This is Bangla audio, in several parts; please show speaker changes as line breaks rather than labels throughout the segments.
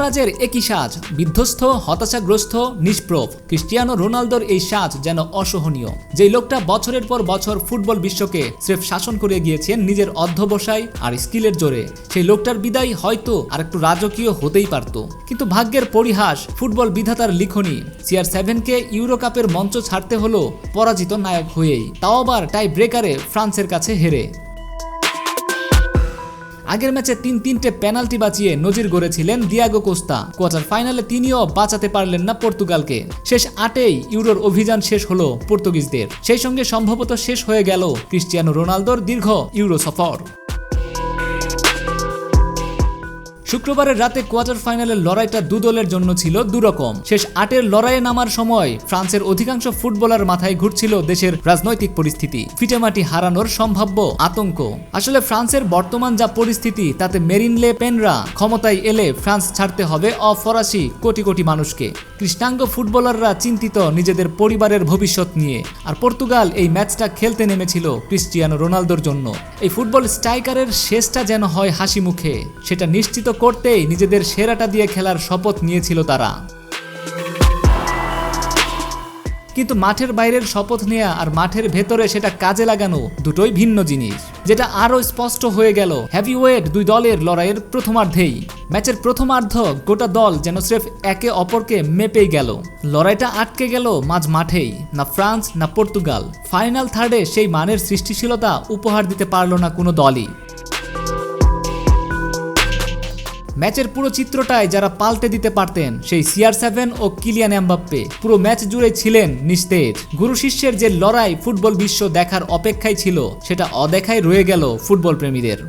মহারাজের একই সাজ, বিধ্বস্ত, হতাশাগ্রস্ত, নিষ্প্রভ। ক্রিস্টিয়ানো রোনালদোর এই সাজ যেন অসহনীয়। যেই লোকটা বছরের পর বছর ফুটবল বিশ্বকে স্রেফ শাসন করে গিয়েছেন নিজের অধ্যবসায় আর স্কিলের জোরে, সেই লোকটার বিদায় হয়তো আর একটু রাজকীয় হতেই পারত। কিন্তু ভাগ্যের পরিহাস, ফুটবল বিধাতার লিখনি, CR7কে ইউরো কাপের মঞ্চ ছাড়তে হলো পরাজিত নায়ক হয়েই, তাও আবার টাই ব্রেকারে ফ্রান্সের কাছে হেরে। আগের ম্যাচে তিনটে পেনাল্টি বাঁচিয়ে নজির গড়েছিলেন দিয়াগো কোস্তা। কোয়ার্টার ফাইনালে তিনিও বাঁচাতে পারলেন না পর্তুগালকে। শেষ 8-এই ইউরোর অভিযান শেষ হলো পর্তুগিজদের। সেই সঙ্গে সম্ভবত শেষ হয়ে গেল ক্রিস্টিয়ানো রোনালদোর দীর্ঘ ইউরো সফর। শুক্রবারের রাতে কোয়ার্টার ফাইনালের লড়াইটা দু দলের জন্য ছিল দুরকম। শেষ 8-এর লড়াইয়ে নামার সময় ফ্রান্সের অধিকাংশ ফুটবলার মাথায় ঘুরছিল দেশের রাজনৈতিক পরিস্থিতি, ফিটেমাটি হারানোর সম্ভাব্য আতঙ্ক। আসলে ফ্রান্সের বর্তমান যা পরিস্থিতি, তাতে মেরিন লে পেনরা ক্ষমতায় এলে ফ্রান্স ছাড়তে হবে অফরাসি কোটি কোটি মানুষকে। কৃষ্ণাঙ্গ ফুটবলাররা চিন্তিত নিজেদের পরিবারের ভবিষ্যৎ নিয়ে। আর পর্তুগাল এই ম্যাচটা খেলতে নেমেছিল ক্রিস্টিয়ানো রোনালদোর জন্য। এই ফুটবল স্ট্রাইকারের শেষটা যেন হয় হাসি মুখে, সেটা নিশ্চিত করতেই নিজেদের সেরাটা দিয়ে খেলার শপথ নিয়েছিল তারা। কিন্তু মাঠের বাইরের শপথ নেওয়া আর মাঠের ভেতরে সেটা কাজে লাগানো দুটোই ভিন্ন জিনিস, যেটা আরও স্পষ্ট হয়ে গেল হেভিওয়েট দুই দলের লড়াইয়ের প্রথমার্ধেই। ম্যাচের প্রথমার্ধ গোটা দল যেন স্রেফ একে অপরকে মেপেই গেল। লড়াইটা আটকে গেল মাঝ মাঠেই। না ফ্রান্স না পর্তুগাল ফাইনাল থার্ডে সেই মানের সৃষ্টিশীলতা উপহার দিতে পারল না কোনো দলই। ম্যাচের পুরো চিত্রটাই যারা পাল্টে দিতে পারতেন, সেই CR7 ও কিলিয়ান এমবাপ্পে পুরো ম্যাচ জুড়ে ছিলেন নিস্তেজ। গুরু শিষ্যের যে লড়াই ফুটবল বিশ্ব দেখার অপেক্ষায় ছিল, সেটা অদেখায় রয়ে গেল ফুটবল প্রেমীদের।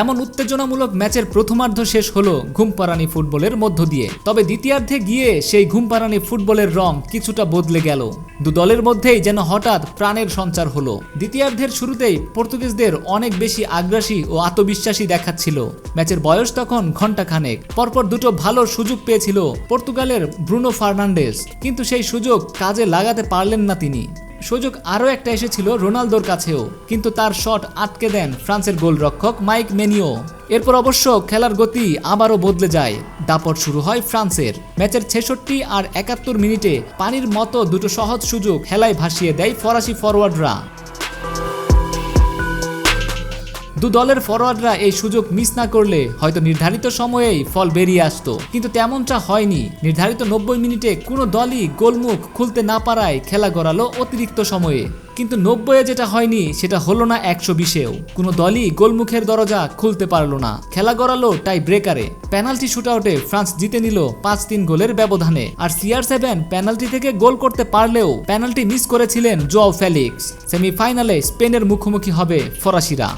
এমন উত্তেজনামূলক ম্যাচের প্রথমার্ধ শেষ হলো ঘুমপাড়ানি ফুটবলের মধ্য দিয়ে। তবে দ্বিতীয়ার্ধে গিয়ে সেই ঘুমপাড়ানি ফুটবলের রং কিছুটা বদলে গেল। দু দলের মধ্যেই যেন হঠাৎ প্রাণের সঞ্চার হলো। দ্বিতীয়ার্ধের শুরুতেই পর্তুগিজদের অনেক বেশি আগ্রাসী ও আত্মবিশ্বাসী দেখাচ্ছিল। ম্যাচের বয়স তখন ঘণ্টাখানেক। পরপর দুটো ভালো সুযোগ পেয়েছিল পর্তুগালের ব্রুনো ফার্নান্ডেস, কিন্তু সেই সুযোগ কাজে লাগাতে পারলেন না তিনি। সুযোগ আরও একটা এসেছিল রোনালদোর কাছেও, কিন্তু তার শট আটকে দেন ফ্রান্সের গোলরক্ষক মাইক মেনিও। এরপর অবশ্য খেলার গতি আবারও বদলে যায়। দাপট শুরু হয় ফ্রান্সের। ম্যাচের 66 আর 71 মিনিটে পানির মতো দুটো সহজ সুযোগ হেলায় ভাসিয়ে দেয় ফরাসি ফরওয়ার্ডরা। দু দলের ফরওয়ার্ডরা এই সুযোগ মিস না করলে হয়তো নির্ধারিত সময়েই ফল বেরিয়ে আসতো, কিন্তু তেমনটা হয়নি। নির্ধারিত 90 মিনিটে কোনো দলই গোলমুখ খুলতে না পারায় খেলা গড়ালো অতিরিক্ত সময়ে। কিন্তু 90-এ যেটা হয়নি সেটা হলো না 120-এও। কোনো দলই গোলমুখের দরজা খুলতে পারলো না। খেলা গড়ালো টাই ব্রেকারে। পেনাল্টি শুটআউটে ফ্রান্স জিতে নিল 5-3 গোলের ব্যবধানে। আর CR7 পেনাল্টি থেকে গোল করতে পারলেও পেনাল্টি মিস করেছিলেন জোয়াও ফেলিক্স। সেমিফাইনালে স্পেনের মুখোমুখি হবে ফরাসিরা।